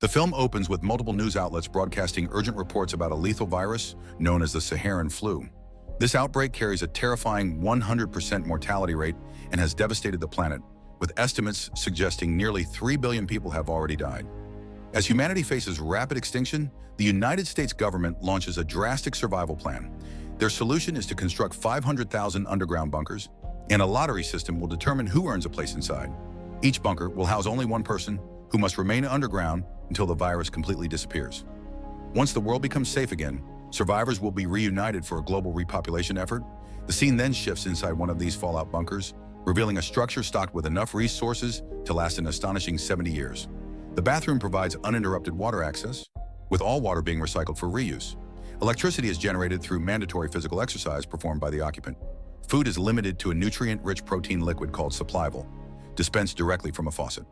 The film opens with multiple news outlets broadcasting urgent reports about a lethal virus known as the Saharan flu. This outbreak carries a terrifying 100% mortality rate and has devastated the planet, with estimates suggesting nearly 3 billion people have already died. As humanity faces rapid extinction, the United States government launches a drastic survival plan. Their solution is to construct 500,000 underground bunkers, and a lottery system will determine who earns a place inside. Each bunker will house only one person, who must remain underground until the virus completely disappears. Once the world becomes safe again, survivors will be reunited for a global repopulation effort. The scene then shifts inside one of these fallout bunkers, revealing a structure stocked with enough resources to last an astonishing 70 years. The bathroom provides uninterrupted water access, with all water being recycled for reuse. Electricity is generated through mandatory physical exercise performed by the occupant. Food is limited to a nutrient-rich protein liquid called supplyable, dispensed directly from a faucet.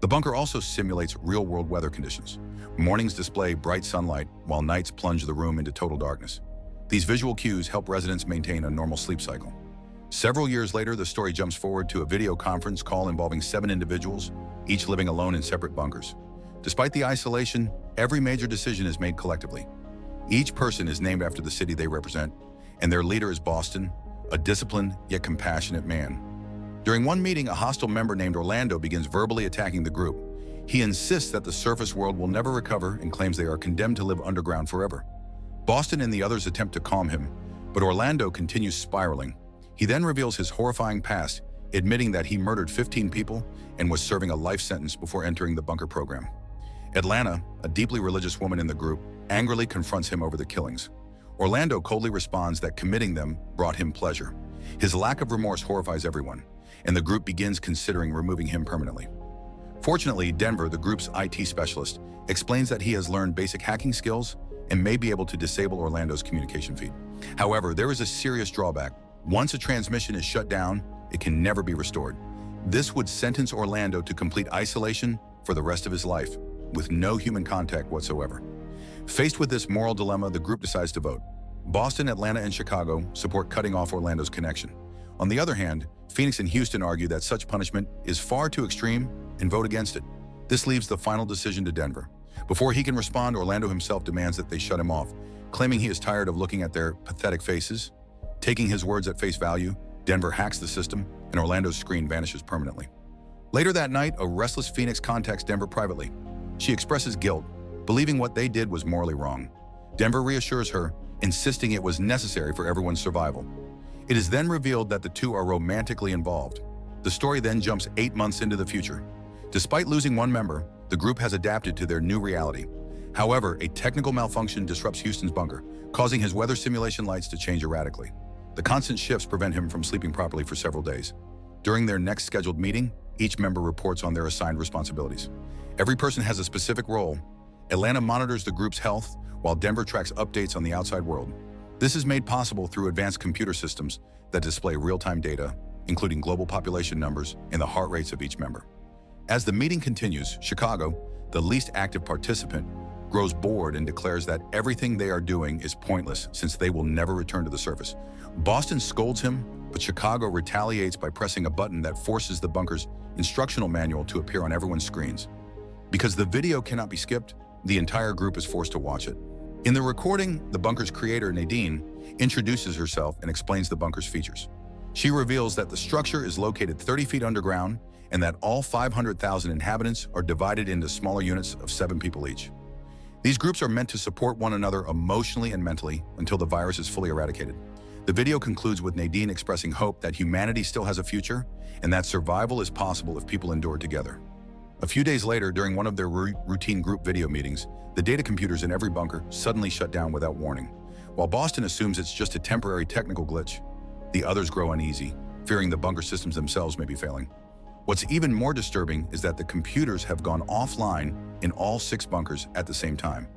The bunker also simulates real-world weather conditions. Mornings display bright sunlight, while nights plunge the room into total darkness. These visual cues help residents maintain a normal sleep cycle. Several years later, the story jumps forward to a video conference call involving 7 individuals, each living alone in separate bunkers. Despite the isolation, every major decision is made collectively. Each person is named after the city they represent, and their leader is Boston, a disciplined yet compassionate man. During one meeting, a hostile member named Orlando begins verbally attacking the group. He insists that the surface world will never recover and claims they are condemned to live underground forever. Boston and the others attempt to calm him, but Orlando continues spiraling. He then reveals his horrifying past, admitting that he murdered 15 people and was serving a life sentence before entering the bunker program. Atlanta, a deeply religious woman in the group, angrily confronts him over the killings. Orlando coldly responds that committing them brought him pleasure. His lack of remorse horrifies everyone, and the group begins considering removing him permanently. Fortunately, Denver, the group's IT specialist, explains that he has learned basic hacking skills and may be able to disable Orlando's communication feed. However, there is a serious drawback. Once a transmission is shut down, it can never be restored. This would sentence Orlando to complete isolation for the rest of his life, with no human contact whatsoever. Faced with this moral dilemma, the group decides to vote. Boston, Atlanta, and Chicago support cutting off Orlando's connection. On the other hand, Phoenix and Houston argue that such punishment is far too extreme and vote against it. This leaves the final decision to Denver. Before he can respond, Orlando himself demands that they shut him off, claiming he is tired of looking at their pathetic faces. Taking his words at face value, Denver hacks the system, and Orlando's screen vanishes permanently. Later that night, a restless Phoenix contacts Denver privately. She expresses guilt, believing what they did was morally wrong. Denver reassures her, insisting it was necessary for everyone's survival. It is then revealed that the two are romantically involved. The story then jumps 8 months into the future. Despite losing one member, the group has adapted to their new reality. However, a technical malfunction disrupts Houston's bunker, causing his weather simulation lights to change erratically. The constant shifts prevent him from sleeping properly for several days. During their next scheduled meeting, each member reports on their assigned responsibilities. Every person has a specific role. Atlanta monitors the group's health, while Denver tracks updates on the outside world. This is made possible through advanced computer systems that display real-time data, including global population numbers and the heart rates of each member. As the meeting continues, Chicago, the least active participant, grows bored and declares that everything they are doing is pointless since they will never return to the surface. Boston scolds him, but Chicago retaliates by pressing a button that forces the bunker's instructional manual to appear on everyone's screens. Because the video cannot be skipped, the entire group is forced to watch it. In the recording, the bunker's creator, Nadine, introduces herself and explains the bunker's features. She reveals that the structure is located 30 feet underground and that all 500,000 inhabitants are divided into smaller units of 7 people each. These groups are meant to support one another emotionally and mentally until the virus is fully eradicated. The video concludes with Nadine expressing hope that humanity still has a future and that survival is possible if people endure together. A few days later, during one of their routine group video meetings, the data computers in every bunker suddenly shut down without warning. While Boston assumes it's just a temporary technical glitch, the others grow uneasy, fearing the bunker systems themselves may be failing. What's even more disturbing is that the computers have gone offline in all 6 bunkers at the same time,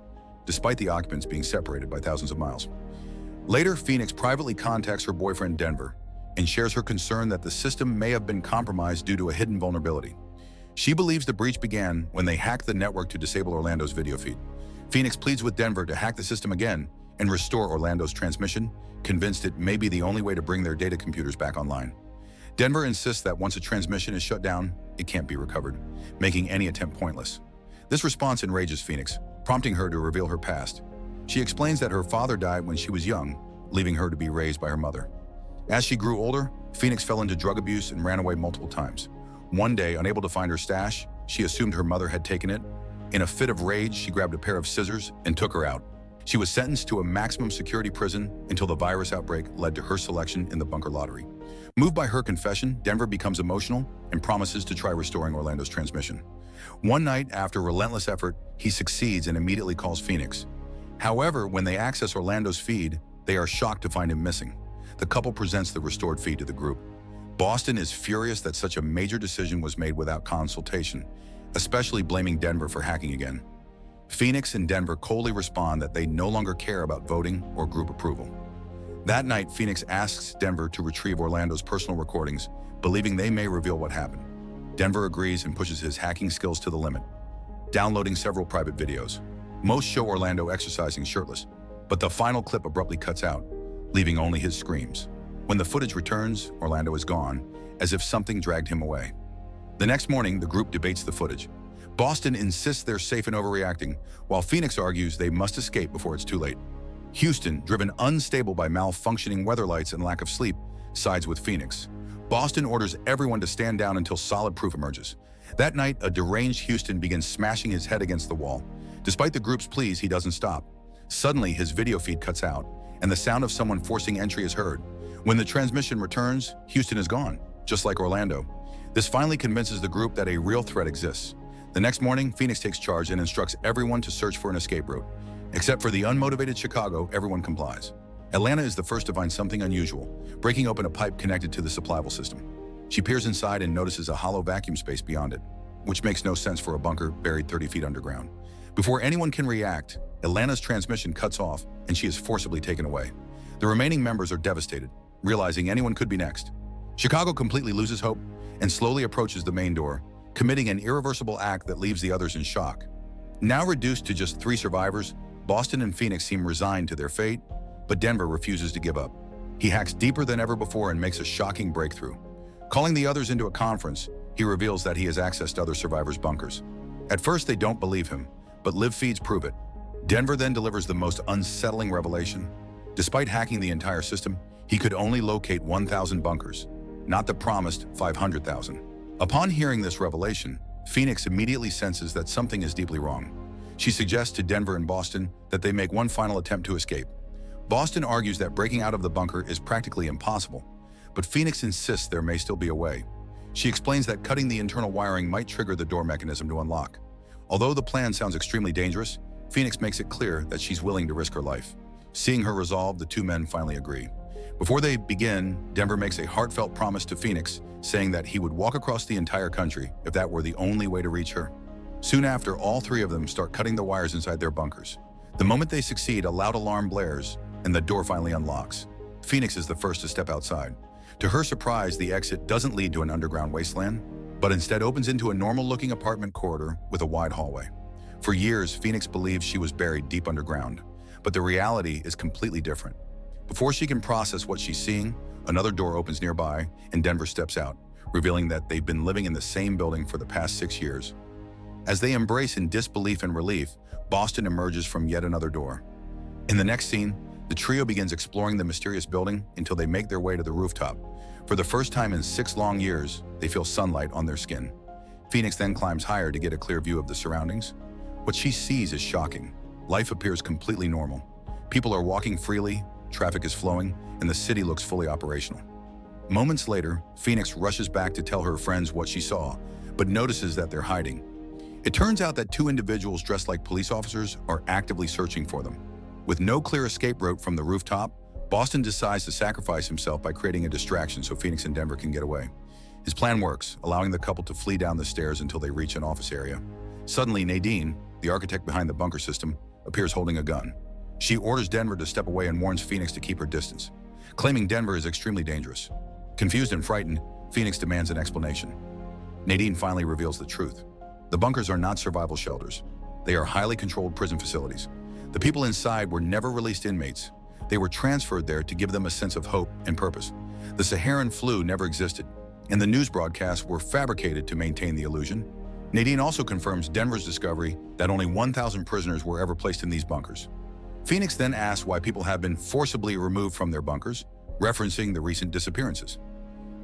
despite the occupants being separated by thousands of miles. Later, Phoenix privately contacts her boyfriend Denver and shares her concern that the system may have been compromised due to a hidden vulnerability. She believes the breach began when they hacked the network to disable Orlando's video feed. Phoenix pleads with Denver to hack the system again and restore Orlando's transmission, convinced it may be the only way to bring their data computers back online. Denver insists that once a transmission is shut down, it can't be recovered, making any attempt pointless. This response enrages Phoenix, prompting her to reveal her past. She explains that her father died when she was young, leaving her to be raised by her mother. As she grew older, Phoenix fell into drug abuse and ran away multiple times. One day, unable to find her stash, she assumed her mother had taken it. In a fit of rage, she grabbed a pair of scissors and took her out. She was sentenced to a maximum security prison until the virus outbreak led to her selection in the bunker lottery. Moved by her confession, Denver becomes emotional and promises to try restoring Orlando's transmission. One night, after relentless effort, he succeeds and immediately calls Phoenix. However, when they access Orlando's feed, they are shocked to find him missing. The couple presents the restored feed to the group. Boston is furious that such a major decision was made without consultation, especially blaming Denver for hacking again. Phoenix and Denver coldly respond that they no longer care about voting or group approval. That night, Phoenix asks Denver to retrieve Orlando's personal recordings, believing they may reveal what happened. Denver agrees and pushes his hacking skills to the limit, downloading several private videos. Most show Orlando exercising shirtless, but the final clip abruptly cuts out, leaving only his screams. When the footage returns, Orlando is gone, as if something dragged him away. The next morning, the group debates the footage. Boston insists they're safe and overreacting, while Phoenix argues they must escape before it's too late. Houston, driven unstable by malfunctioning weather lights and lack of sleep, sides with Phoenix. Boston orders everyone to stand down until solid proof emerges. That night, a deranged Houston begins smashing his head against the wall. Despite the group's pleas, he doesn't stop. Suddenly, his video feed cuts out, and the sound of someone forcing entry is heard. When the transmission returns, Houston is gone, just like Orlando. This finally convinces the group that a real threat exists. The next morning, Phoenix takes charge and instructs everyone to search for an escape route. Except for the unmotivated Chicago, everyone complies. Atlanta is the first to find something unusual, breaking open a pipe connected to the supply system. She peers inside and notices a hollow vacuum space beyond it, which makes no sense for a bunker buried 30 feet underground. Before anyone can react, Atlanta's transmission cuts off and she is forcibly taken away. The remaining members are devastated, realizing anyone could be next. Chicago completely loses hope and slowly approaches the main door, committing an irreversible act that leaves the others in shock. Now reduced to just 3 survivors, Boston and Phoenix seem resigned to their fate, but Denver refuses to give up. He hacks deeper than ever before and makes a shocking breakthrough. Calling the others into a conference, he reveals that he has access to other survivors' bunkers. At first, they don't believe him, but live feeds prove it. Denver then delivers the most unsettling revelation. Despite hacking the entire system, he could only locate 1,000 bunkers, not the promised 500,000. Upon hearing this revelation, Phoenix immediately senses that something is deeply wrong. She suggests to Denver and Boston that they make one final attempt to escape. Boston argues that breaking out of the bunker is practically impossible, but Phoenix insists there may still be a way. She explains that cutting the internal wiring might trigger the door mechanism to unlock. Although the plan sounds extremely dangerous, Phoenix makes it clear that she's willing to risk her life. Seeing her resolve, the 2 men finally agree. Before they begin, Denver makes a heartfelt promise to Phoenix, saying that he would walk across the entire country if that were the only way to reach her. Soon after, all 3 of them start cutting the wires inside their bunkers. The moment they succeed, a loud alarm blares, and the door finally unlocks. Phoenix is the first to step outside. To her surprise, the exit doesn't lead to an underground wasteland, but instead opens into a normal-looking apartment corridor with a wide hallway. For years, Phoenix believes she was buried deep underground, but the reality is completely different. Before she can process what she's seeing, another door opens nearby, and Denver steps out, revealing that they've been living in the same building for the past 6 years. As they embrace in disbelief and relief, Boston emerges from yet another door. In the next scene, the trio begins exploring the mysterious building until they make their way to the rooftop. For the first time in 6 long years, they feel sunlight on their skin. Phoenix then climbs higher to get a clear view of the surroundings. What she sees is shocking. Life appears completely normal. People are walking freely, traffic is flowing, and the city looks fully operational. Moments later, Phoenix rushes back to tell her friends what she saw, but notices that they're hiding. It turns out that 2 individuals dressed like police officers are actively searching for them. With no clear escape route from the rooftop, Boston decides to sacrifice himself by creating a distraction so Phoenix and Denver can get away. His plan works, allowing the couple to flee down the stairs until they reach an office area. Suddenly, Nadine, the architect behind the bunker system, appears holding a gun. She orders Denver to step away and warns Phoenix to keep her distance, claiming Denver is extremely dangerous. Confused and frightened, Phoenix demands an explanation. Nadine finally reveals the truth. The bunkers are not survival shelters. They are highly controlled prison facilities. The people inside were never released inmates. They were transferred there to give them a sense of hope and purpose. The Saharan flu never existed, and the news broadcasts were fabricated to maintain the illusion. Nadine also confirms Denver's discovery that only 1,000 prisoners were ever placed in these bunkers. Phoenix then asks why people have been forcibly removed from their bunkers, referencing the recent disappearances.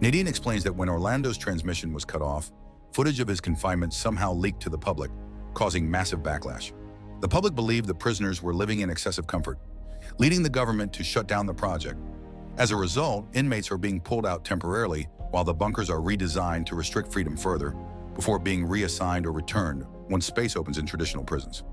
Nadine explains that when Orlando's transmission was cut off, footage of his confinement somehow leaked to the public, causing massive backlash. The public believed the prisoners were living in excessive comfort, leading the government to shut down the project. As a result, inmates are being pulled out temporarily while the bunkers are redesigned to restrict freedom further before being reassigned or returned once space opens in traditional prisons.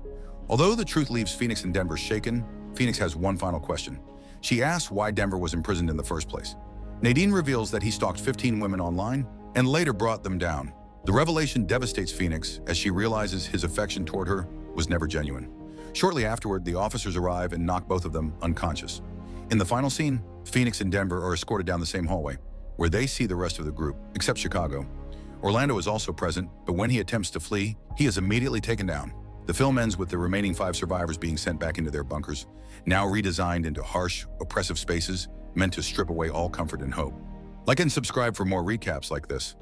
Although the truth leaves Phoenix and Denver shaken, Phoenix has one final question. She asks why Denver was imprisoned in the first place. Nadine reveals that he stalked 15 women online and later brought them down. The revelation devastates Phoenix as she realizes his affection toward her was never genuine. Shortly afterward, the officers arrive and knock both of them unconscious. In the final scene, Phoenix and Denver are escorted down the same hallway, where they see the rest of the group, except Chicago. Orlando is also present, but when he attempts to flee, he is immediately taken down. The film ends with the remaining 5 survivors being sent back into their bunkers, now redesigned into harsh, oppressive spaces meant to strip away all comfort and hope. Like and subscribe for more recaps like this.